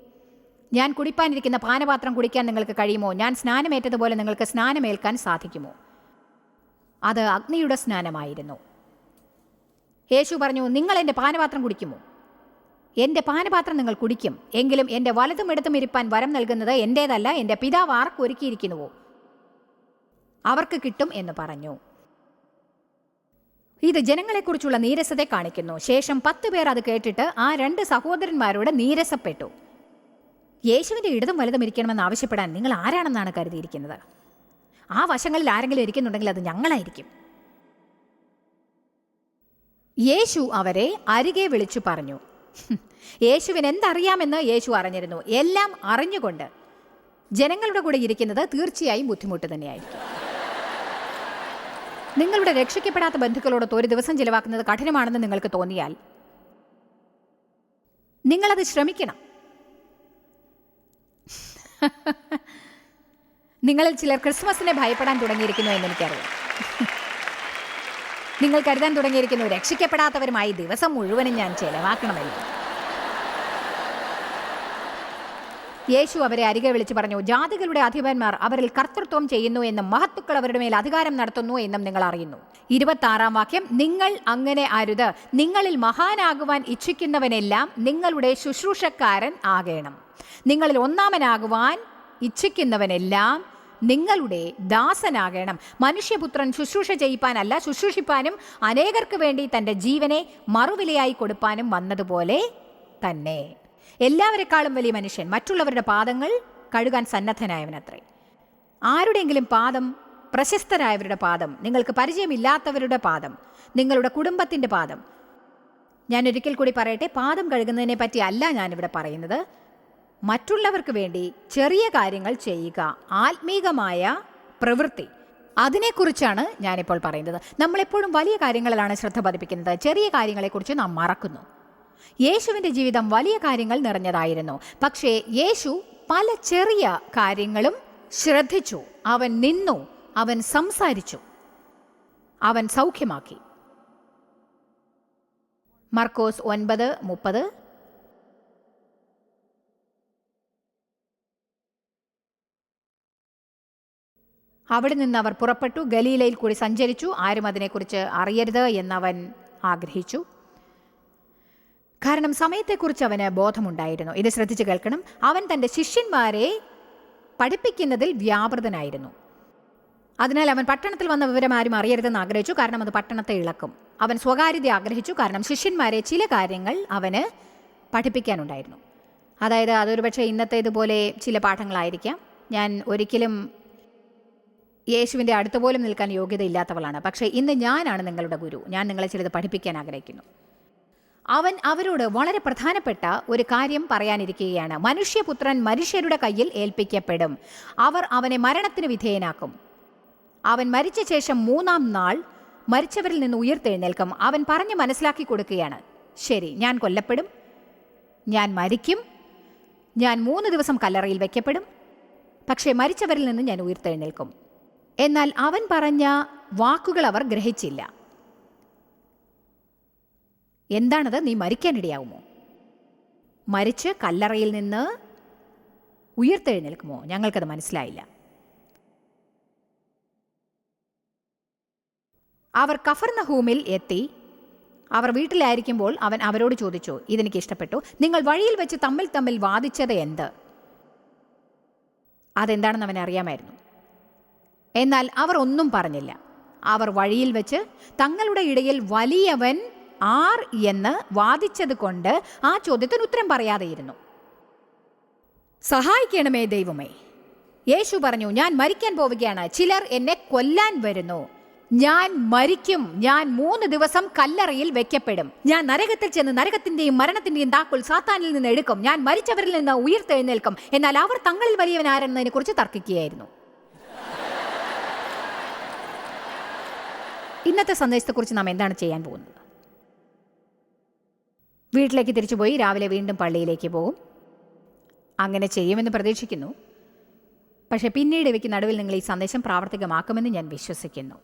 ഞാൻ കുടിപ്പാനിരിക്കുന്ന പാനപാത്രം കുടിക്കാൻ നിങ്ങൾക്ക് കഴിയുമോ? ഞാൻ സ്നാനമേറ്റതുപോലെ നിങ്ങൾക്ക് സ്നാനമേൽക്കാൻ സാധിക്കുമോ? അത് അഗ്നിയുടെ സ്നാനമായിരുന്നു. യേശു പറഞ്ഞു, നിങ്ങൾ എൻ്റെ പാനപാത്രം കുടിക്കുമോ? എൻ്റെ പാനപാത്രം നിങ്ങൾ കുടിക്കും. എങ്കിലും എൻ്റെ വലതും ഇടത്തും ഇരിപ്പാൻ വരം നൽകുന്നത് എൻ്റേതല്ല, എൻ്റെ പിതാവ് ആർക്ക് ഒരുക്കിയിരിക്കുന്നുവോ അവർക്ക് കിട്ടും എന്ന് പറഞ്ഞു. ഇത് ജനങ്ങളെക്കുറിച്ചുള്ള നീരസത്തെ കാണിക്കുന്നു. ശേഷം 10 പേർ അത് കേട്ടിട്ട് ആ 2 സഹോദരന്മാരോട് നീരസപ്പെട്ടു. യേശുവിൻ്റെ ഇടതും വലതും ഇരിക്കണമെന്ന് ആവശ്യപ്പെടാൻ നിങ്ങൾ ആരാണെന്നാണ് കരുതിയിരിക്കുന്നത്? ആ വശങ്ങളിൽ ആരെങ്കിലും ഇരിക്കുന്നുണ്ടെങ്കിൽ അത് ഞങ്ങളായിരിക്കും. യേശു അവരെ അരികെ വിളിച്ചു പറഞ്ഞു. യേശുവിന് എന്തറിയാമെന്ന് യേശു അറിഞ്ഞിരുന്നു. എല്ലാം അറിഞ്ഞുകൊണ്ട് ജനങ്ങളുടെ കൂടെ ഇരിക്കുന്നത് തീർച്ചയായും ബുദ്ധിമുട്ട് തന്നെയായിരിക്കും. നിങ്ങളുടെ രക്ഷിക്കപ്പെടാത്ത ബന്ധുക്കളോടൊത്ത് ഒരു ദിവസം ചിലവാക്കുന്നത് കഠിനമാണെന്ന് നിങ്ങൾക്ക് തോന്നിയാൽ നിങ്ങളത് ശ്രമിക്കണം. നിങ്ങളിൽ ചിലർ ക്രിസ്മസിനെ ഭയപ്പെടാൻ തുടങ്ങിയിരിക്കുന്നു എന്നെനിക്കറിയാം. നിങ്ങൾ കരുതാൻ തുടങ്ങിയിരിക്കുന്നു, രക്ഷിക്കപ്പെടാത്തവരുമായി ദിവസം മുഴുവനും ഞാൻ ചെലവാക്കണമല്ലോ. യേശു അവരെ അരികെ വിളിച്ചു പറഞ്ഞു, ജാതികളുടെ അധിപന്മാർ അവരിൽ കർത്തൃത്വം ചെയ്യുന്നു എന്നും മഹത്തുക്കൾ അവരുടെ മേൽ അധികാരം നടത്തുന്നു എന്നും നിങ്ങൾ അറിയുന്നു. 26 വാക്യം. നിങ്ങൾ അങ്ങനെ അരുത്. നിങ്ങളിൽ മഹാനാകുവാൻ ഇച്ഛിക്കുന്നവനെല്ലാം നിങ്ങളുടെ ശുശ്രൂഷക്കാരൻ ആകണം. നിങ്ങളിൽ ഒന്നാമനാകുവാൻ ഇച്ഛിക്കുന്നവനെല്ലാം നിങ്ങളുടെ ദാസനാകണം. മനുഷ്യപുത്രൻ ശുശ്രൂഷ ചെയ്യിപ്പാനല്ല, ശുശ്രൂഷിപ്പാനും അനേകർക്ക് വേണ്ടി തൻ്റെ ജീവനെ മറുവിലയായി കൊടുപ്പാനും വന്നതുപോലെ തന്നെ. എല്ലാവരെക്കാളും വലിയ മനുഷ്യൻ മറ്റുള്ളവരുടെ പാദങ്ങൾ കഴുകാൻ സന്നദ്ധനായവനത്രേ. ആരുടെയെങ്കിലും പാദം, പ്രശസ്തരായവരുടെ പാദം, നിങ്ങൾക്ക് പരിചയമില്ലാത്തവരുടെ പാദം, നിങ്ങളുടെ കുടുംബത്തിൻ്റെ പാദം. ഞാൻ ഒരിക്കൽ കൂടി പറയട്ടെ, പാദം കഴുകുന്നതിനെ പറ്റി അല്ല ഞാനിവിടെ പറയുന്നത്. മറ്റുള്ളവർക്ക് വേണ്ടി ചെറിയ കാര്യങ്ങൾ ചെയ്യുക, ആത്മീകമായ പ്രവൃത്തി, അതിനെക്കുറിച്ചാണ് ഞാനിപ്പോൾ പറയുന്നത്. നമ്മളെപ്പോഴും വലിയ കാര്യങ്ങളിലാണ് ശ്രദ്ധ പതിപ്പിക്കുന്നത്, ചെറിയ കാര്യങ്ങളെക്കുറിച്ച് നാം മറക്കുന്നു. യേശുവിൻ്റെ ജീവിതം വലിയ കാര്യങ്ങൾ നിറഞ്ഞതായിരുന്നു. പക്ഷേ യേശു പല ചെറിയ കാര്യങ്ങളും ശ്രദ്ധിച്ചു. അവൻ നിന്നു, അവൻ സംസാരിച്ചു, അവൻ സൗഖ്യമാക്കി. മർക്കോസ് 9:30. അവിടെ നിന്ന് അവർ പുറപ്പെട്ടു, ഗലീലയിൽ കൂടി സഞ്ചരിച്ചു. ആരും അതിനെക്കുറിച്ച് അറിയരുത് എന്നവൻ ആഗ്രഹിച്ചു. കാരണം സമയത്തെക്കുറിച്ച് അവന് ബോധമുണ്ടായിരുന്നു. ഇത് ശ്രദ്ധിച്ച് കേൾക്കണം. അവൻ തൻ്റെ ശിഷ്യന്മാരെ പഠിപ്പിക്കുന്നതിൽ വ്യാപൃതനായിരുന്നു. അതിനാൽ അവൻ പട്ടണത്തിൽ വന്ന വിവരം ആരും അറിയരുതെന്ന് ആഗ്രഹിച്ചു, കാരണം അത് പട്ടണത്തെ ഇളക്കും. അവൻ സ്വകാര്യത ആഗ്രഹിച്ചു, കാരണം ശിഷ്യന്മാരെ ചില കാര്യങ്ങൾ അവന് പഠിപ്പിക്കാനുണ്ടായിരുന്നു. അതായത് അതൊരു പക്ഷേ ഇന്നത്തേതുപോലെ ചില പാഠങ്ങളായിരിക്കാം. ഞാൻ ഒരിക്കലും യേശുവിൻ്റെ അടുത്ത് പോലും നിൽക്കാൻ യോഗ്യതയില്ലാത്തവളാണ്. പക്ഷേ ഇന്ന് ഞാനാണ് നിങ്ങളുടെ ഗുരു. ഞാൻ നിങ്ങളെ ചിലത് പഠിപ്പിക്കാൻ ആഗ്രഹിക്കുന്നു. അവൻ അവരോട് വളരെ പ്രധാനപ്പെട്ട ഒരു കാര്യം പറയാനിരിക്കുകയാണ്. മനുഷ്യപുത്രൻ മനുഷ്യരുടെ കയ്യിൽ ഏൽപ്പിക്കപ്പെടും. അവർ അവനെ മരണത്തിന് വിധേയനാക്കും. അവൻ മരിച്ച ശേഷം 3-ാം നാൾ മരിച്ചവരിൽ നിന്ന് ഉയർത്തെഴുന്നേൽക്കും. അവൻ പറഞ്ഞ് മനസ്സിലാക്കി കൊടുക്കുകയാണ്, ശരി, ഞാൻ കൊല്ലപ്പെടും, ഞാൻ മരിക്കും, ഞാൻ 3 ദിവസം കല്ലറയിൽ വയ്ക്കപ്പെടും, പക്ഷേ മരിച്ചവരിൽ നിന്ന് ഞാൻ ഉയർത്തെഴുന്നേൽക്കും. എന്നാൽ അവൻ പറഞ്ഞ വാക്കുകൾ അവർ ഗ്രഹിച്ചില്ല. എന്താണത്? നീ മരിക്കാനിടയാവുമോ? മരിച്ച് കല്ലറയിൽ നിന്ന് ഉയർത്തെഴുന്നേൽക്കുമോ? ഞങ്ങൾക്കത് മനസ്സിലായില്ല. അവർ കഫർനഹൂമിൽ എത്തി. അവർ വീട്ടിലായിരിക്കുമ്പോൾ അവൻ അവരോട് ചോദിച്ചു, ഇതെനിക്ക് ഇഷ്ടപ്പെട്ടു, നിങ്ങൾ വഴിയിൽ വെച്ച് തമ്മിൽ തമ്മിൽ വാദിച്ചത് എന്ത്? അതെന്താണെന്ന് അവൻ അറിയാമായിരുന്നു. എന്നാൽ അവർ ഒന്നും പറഞ്ഞില്ല. അവർ വഴിയിൽ വെച്ച് തങ്ങളുടെ ഇടയിൽ വലിയവൻ ആർ എന്ന് വാദിച്ചത് കൊണ്ട് ആ ചോദ്യത്തിന് ഉത്തരം പറയാതെയിരുന്നു. സഹായിക്കണമേ ദൈവമേ. യേശു പറഞ്ഞു, ഞാൻ മരിക്കാൻ പോവുകയാണ്, ചിലർ എന്നെ കൊല്ലാൻ വരുന്നു. ഞാൻ മരിക്കും, ഞാൻ 3 ദിവസം കല്ലറയിൽ വെക്കപ്പെടും. ഞാൻ നരകത്തിൽ ചെന്ന് നരകത്തിന്റെയും മരണത്തിന്റെയും താക്കോൽ സാത്താനിൽ നിന്ന് എടുക്കും. ഞാൻ മരിച്ചവരിൽ നിന്ന് ഉയർത്തെഴുന്നേൽക്കും. എന്നാൽ അവർ തങ്ങളിൽ വലിയവൻ ആരെന്നതിനെ കുറിച്ച് തർക്കിക്കുകയായിരുന്നു. ഇന്നത്തെ സന്ദേശത്തെക്കുറിച്ച് നാം എന്താണ് ചെയ്യാൻ പോകുന്നത്? വീട്ടിലേക്ക് തിരിച്ചുപോയി രാവിലെ വീണ്ടും പള്ളിയിലേക്ക് പോകും. അങ്ങനെ ചെയ്യുമെന്ന് പ്രതീക്ഷിക്കുന്നു. പക്ഷെ പിന്നീട് ഇവയ്ക്ക് നടുവിൽ നിങ്ങൾ ഈ സന്ദേശം പ്രാവർത്തികമാക്കുമെന്ന് ഞാൻ വിശ്വസിക്കുന്നു.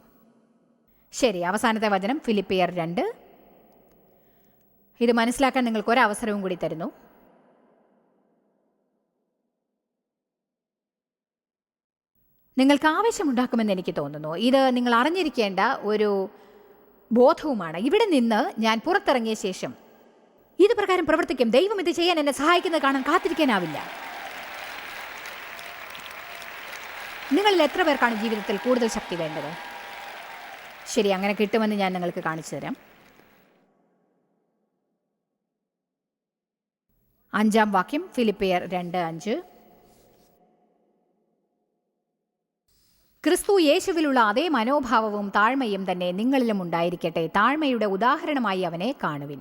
ശരി, അവസാനത്തെ വചനം ഫിലിപ്പിയർ 2. ഇത് മനസ്സിലാക്കാൻ നിങ്ങൾക്ക് ഒരവസരവും കൂടി തരുന്നു. നിങ്ങൾക്ക് ആവശ്യമുണ്ടാക്കുമെന്ന് എനിക്ക് തോന്നുന്നു. ഇത് നിങ്ങൾ അറിഞ്ഞിരിക്കേണ്ട ഒരു ബോധവുമാണ്. ഇവിടെ നിന്ന് ഞാൻ പുറത്തിറങ്ങിയ ശേഷം ഇത് പ്രകാരം പ്രവർത്തിക്കും, ദൈവം ഇത് ചെയ്യാൻ എന്നെ സഹായിക്കുന്നത് കാണാൻ കാത്തിരിക്കാനാവില്ല. നിങ്ങളിൽ എത്ര പേർക്കാണ് ജീവിതത്തിൽ കൂടുതൽ ശക്തി വേണ്ടത്? ശരി, അങ്ങനെ കിട്ടുമെന്ന് ഞാൻ നിങ്ങൾക്ക് കാണിച്ചു തരാം. 5-ാം വാക്യം ഫിലിപ്പിയർ 2:5. ക്രിസ്തു യേശുവിലുള്ള അതേ മനോഭാവവും താഴ്മയും തന്നെ നിങ്ങളിലും ഉണ്ടായിരിക്കട്ടെ. താഴ്മയുടെ ഉദാഹരണമായി അവനെ കാണുവിൻ.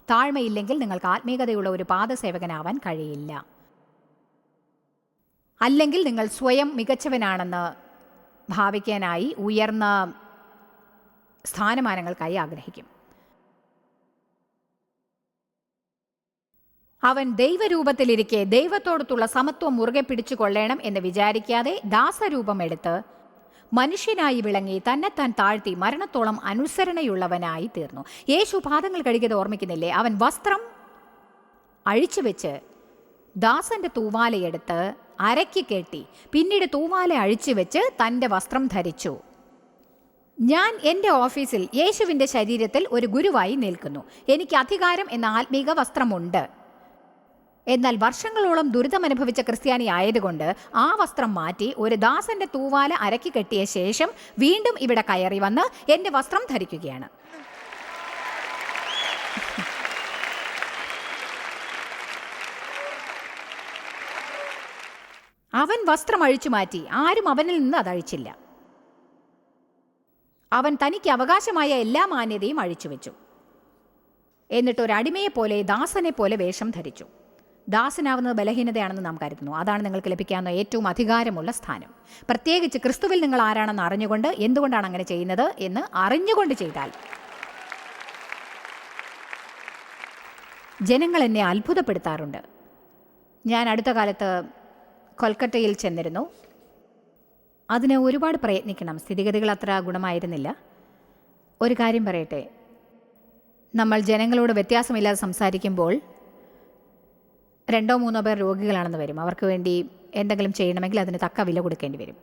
താഴ്മയില്ലെങ്കിൽ നിങ്ങൾക്ക് ആത്മീയതയുള്ള ഒരു പാദസേവകനാവാൻ കഴിയില്ല. അല്ലെങ്കിൽ നിങ്ങൾ സ്വയം മികച്ചവനാണെന്ന് ഭാവിക്കാനായി ഉയർന്ന സ്ഥാനമാനങ്ങൾക്കായി ആഗ്രഹിക്കും. അവൻ ദൈവരൂപത്തിലിരിക്കെ ദൈവത്തോടൊത്തുള്ള സമത്വം മുറുകെ പിടിച്ചു കൊള്ളണം എന്ന് വിചാരിക്കാതെ ദാസരൂപം എടുത്ത് മനുഷ്യനായി വിളങ്ങി തന്നെത്താൻ താഴ്ത്തി മരണത്തോളം അനുസരണയുള്ളവനായി തീർന്നു. യേശു പാദങ്ങൾ കഴുകിയത് ഓർമ്മിക്കുന്നില്ലേ? അവൻ വസ്ത്രം അഴിച്ചുവെച്ച് ദാസന്റെ തൂവാലയെടുത്ത് അരയ്ക്ക് കെട്ടി പിന്നീട് തൂവാല അഴിച്ചുവെച്ച് തൻ്റെ വസ്ത്രം ധരിച്ചു. ഞാൻ എൻ്റെ ഓഫീസിൽ യേശുവിൻ്റെ ശരീരത്തിൽ ഒരു ഗുരുവായി നിൽക്കുന്നു. എനിക്ക് അധികാരം എന്ന ആത്മീക വസ്ത്രമുണ്ട്. എന്നാൽ വർഷങ്ങളോളം ദുരിതമനുഭവിച്ച ക്രിസ്ത്യാനി ആയതുകൊണ്ട് ആ വസ്ത്രം മാറ്റി ഒരു ദാസന്റെ തൂവാല അരക്കി കെട്ടിയ ശേഷം വീണ്ടും ഇവിടെ കയറി വന്ന് എൻ്റെ വസ്ത്രം ധരിക്കുകയാണ്. അവൻ വസ്ത്രം അഴിച്ചു മാറ്റി, ആരും അവനിൽ നിന്ന് അതഴിച്ചില്ല. അവൻ തനിക്ക് അവകാശമായ എല്ലാ മാന്യതയും അഴിച്ചുവെച്ചു. എന്നിട്ട് ഒരു അടിമയെപ്പോലെ ദാസനെ പോലെ വേഷം ധരിച്ചു. ദാസനാവുന്നത് ബലഹീനതയാണെന്ന് നാം കരുതുന്നു. അതാണ് നിങ്ങൾക്ക് ലഭിക്കാവുന്ന ഏറ്റവും അധികാരമുള്ള സ്ഥാനം. പ്രത്യേകിച്ച് ക്രിസ്തുവിൽ നിങ്ങൾ ആരാണെന്ന് അറിഞ്ഞുകൊണ്ട്, എന്തുകൊണ്ടാണ് അങ്ങനെ ചെയ്യുന്നത് എന്ന് അറിഞ്ഞുകൊണ്ട് ചെയ്താൽ. ജനങ്ങൾ എന്നെ അത്ഭുതപ്പെടുത്താറുണ്ട്. ഞാൻ അടുത്ത കാലത്ത് കൊൽക്കത്തയിൽ ചെന്നിരുന്നു. അതിന് ഒരുപാട് പ്രയത്നിക്കണം. സ്ഥിതിഗതികൾ അത്ര ഗുണമായിരുന്നില്ല. ഒരു കാര്യം പറയട്ടെ, നമ്മൾ ജനങ്ങളോട് വ്യത്യാസമില്ലാതെ സംസാരിക്കുമ്പോൾ 2-3 പേർ രോഗികളാണെന്ന് വരും. അവർക്ക് വേണ്ടി എന്തെങ്കിലും ചെയ്യണമെങ്കിൽ അതിന് തക്ക വില കൊടുക്കേണ്ടി വരും.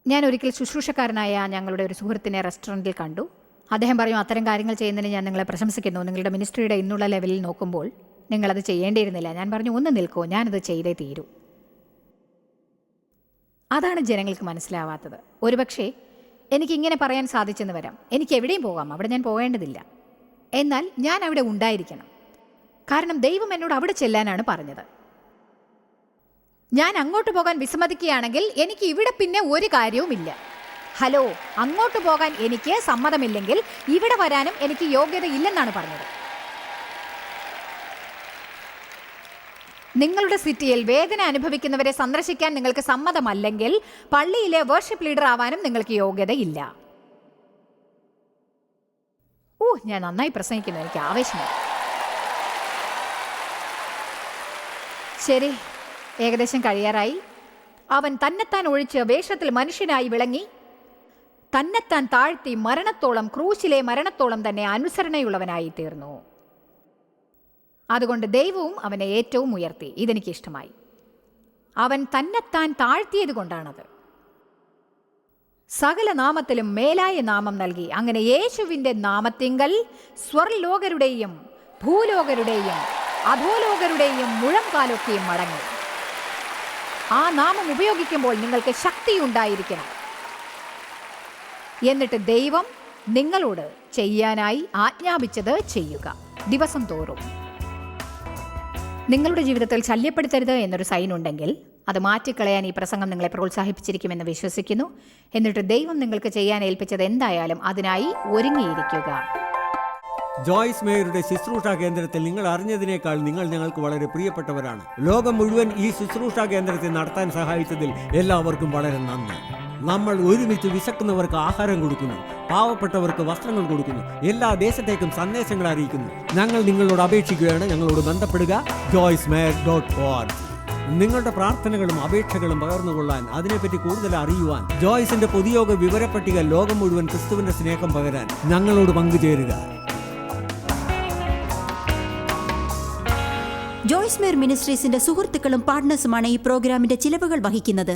ഞാൻ ഒരിക്കൽ ശുശ്രൂഷക്കാരനായ ഞങ്ങളുടെ ഒരു സുഹൃത്തിനെ റെസ്റ്റോറൻറ്റിൽ കണ്ടു. അദ്ദേഹം പറഞ്ഞു, അത്തരം കാര്യങ്ങൾ ചെയ്യുന്നതിന് ഞാൻ നിങ്ങളെ പ്രശംസിക്കുന്നു. നിങ്ങളുടെ മിനിസ്ട്രിയുടെ ഇന്നുള്ള ലെവലിൽ നോക്കുമ്പോൾ നിങ്ങളത് ചെയ്യേണ്ടിയിരുന്നില്ല. ഞാൻ പറഞ്ഞു, ഒന്ന് നിൽക്കൂ, ഞാനത് ചെയ്തേ തീരൂ. അതാണ് ജനങ്ങൾക്ക് മനസ്സിലാവാത്തത്. ഒരുപക്ഷെ എനിക്കിങ്ങനെ പറയാൻ സാധിച്ചെന്ന് വരാം, എനിക്ക് എവിടെയും പോകാം, അവിടെ ഞാൻ പോകേണ്ടതില്ല. എന്നാൽ ഞാൻ അവിടെ ഉണ്ടായിരിക്കണം. കാരണം ദൈവം എന്നോട് അവിടെ ചെല്ലാനാണ് പറഞ്ഞത്. ഞാൻ അങ്ങോട്ട് പോകാൻ വിസമ്മതിക്കുകയാണെങ്കിൽ എനിക്ക് ഇവിടെ പിന്നെ ഒരു കാര്യവുമില്ല. ഹലോ, അങ്ങോട്ട് പോകാൻ എനിക്ക് സമ്മതമില്ലെങ്കിൽ ഇവിടെ വരാനും എനിക്ക് യോഗ്യതയില്ലെന്നാണ് പറഞ്ഞത്. നിങ്ങളുടെ സിറ്റിയിൽ വേദന അനുഭവിക്കുന്നവരെ സന്ദർശിക്കാൻ നിങ്ങൾക്ക് സമ്മതമല്ലെങ്കിൽ പള്ളിയിലെ വർഷിപ്പ് ലീഡർ ആവാനും നിങ്ങൾക്ക് യോഗ്യതയില്ല. ഞാൻ നന്നായി പ്രസംഗിക്കുന്നു, എനിക്ക് ആവേശമാണ്. ശരി, ഏകദേശം കഴിയാറായി. അവൻ തന്നെത്താൻ ഒഴിച്ച് വേഷത്തിൽ മനുഷ്യനായി വിളങ്ങി, തന്നെത്താൻ താഴ്ത്തി മരണത്തോളം, ക്രൂശിലെ മരണത്തോളം തന്നെ അനുസരണയുള്ളവനായി തീർന്നു. അതുകൊണ്ട് ദൈവവും അവനെ ഏറ്റവും ഉയർത്തി. ഇതെനിക്കിഷ്ടമായി. അവൻ തന്നെത്താൻ താഴ്ത്തിയത് കൊണ്ടാണത്. സകല നാമത്തിലും മേലായ നാമം നൽകി. അങ്ങനെ യേശുവിൻ്റെ നാമത്തിങ്കൽ സ്വർലോകരുടെയും ഭൂലോകരുടെയും അധോലോകരുടെയും മുഴങ്കാലൊക്കെയും മടങ്ങി. ആ നാമം ഉപയോഗിക്കുമ്പോൾ നിങ്ങൾക്ക് ശക്തിയുണ്ടായിരിക്കണം. എന്നിട്ട് ദൈവം നിങ്ങളോട് ചെയ്യാനായി ആജ്ഞാപിച്ചത് ചെയ്യുക. ദിവസം തോറും നിങ്ങളുടെ ജീവിതത്തിൽ ശല്യപ്പെടുത്തരുത് എന്നൊരു സൈൻ ഉണ്ടെങ്കിൽ അത് മാറ്റിക്കളയാൻ ഈ പ്രസംഗം നിങ്ങളെ പ്രോത്സാഹിപ്പിച്ചിരിക്കുമെന്ന് വിശ്വസിക്കുന്നു. എന്നിട്ട് ദൈവം നിങ്ങൾക്ക് ചെയ്യാൻ ഏൽപ്പിച്ചത് എന്തായാലും അതിനായി ഒരുങ്ങിയിരിക്കുക. ജോയ്സ് മേയറുടെ ശുശ്രൂഷാ കേന്ദ്രത്തിൽ നിങ്ങൾ അറിഞ്ഞതിനേക്കാൾ നിങ്ങൾ ഞങ്ങൾക്ക് വളരെ പ്രിയപ്പെട്ടവരാണ്. ലോകം മുഴുവൻ ഈ ശുശ്രൂഷാ കേന്ദ്രത്തെ നടത്താൻ സഹായിച്ചതിൽ എല്ലാവർക്കും വളരെ നന്ദി. നമ്മൾ ഒരുമിച്ച് വിശക്കുന്നവർക്ക് ആഹാരം കൊടുക്കുന്നു, പാവപ്പെട്ടവർക്ക് വസ്ത്രങ്ങൾ കൊടുക്കുന്നു, എല്ലാ ദേശത്തേക്കും സന്ദേശങ്ങൾ അറിയിക്കുന്നു. ഞങ്ങൾ നിങ്ങളോട് അപേക്ഷിക്കുകയാണ്, ഞങ്ങളോട് ബന്ധപ്പെടുക. joycemeyer.org. നിങ്ങളുടെ പ്രാർത്ഥനകളും അപേക്ഷകളും പകർന്നുകൊള്ളാൻ, അതിനെപ്പറ്റി കൂടുതൽ അറിയുവാൻ, ജോയ്സിന്റെ പൊതുയോഗ വിവരപ്പട്ടിക ലോകം മുഴുവൻ ക്രിസ്തുവിന്റെ സ്നേഹം പകരാൻ ഞങ്ങളോട് പങ്കുചേരുക. ജോയ്സ് മേയർ മിനിസ്ട്രീസിന്റെ സുഹൃത്തുക്കളും പാർട്ട്നേഴ്സുമാണ് ഈ പ്രോഗ്രാമിന്റെ ചിലവുകൾ വഹിക്കുന്നത്.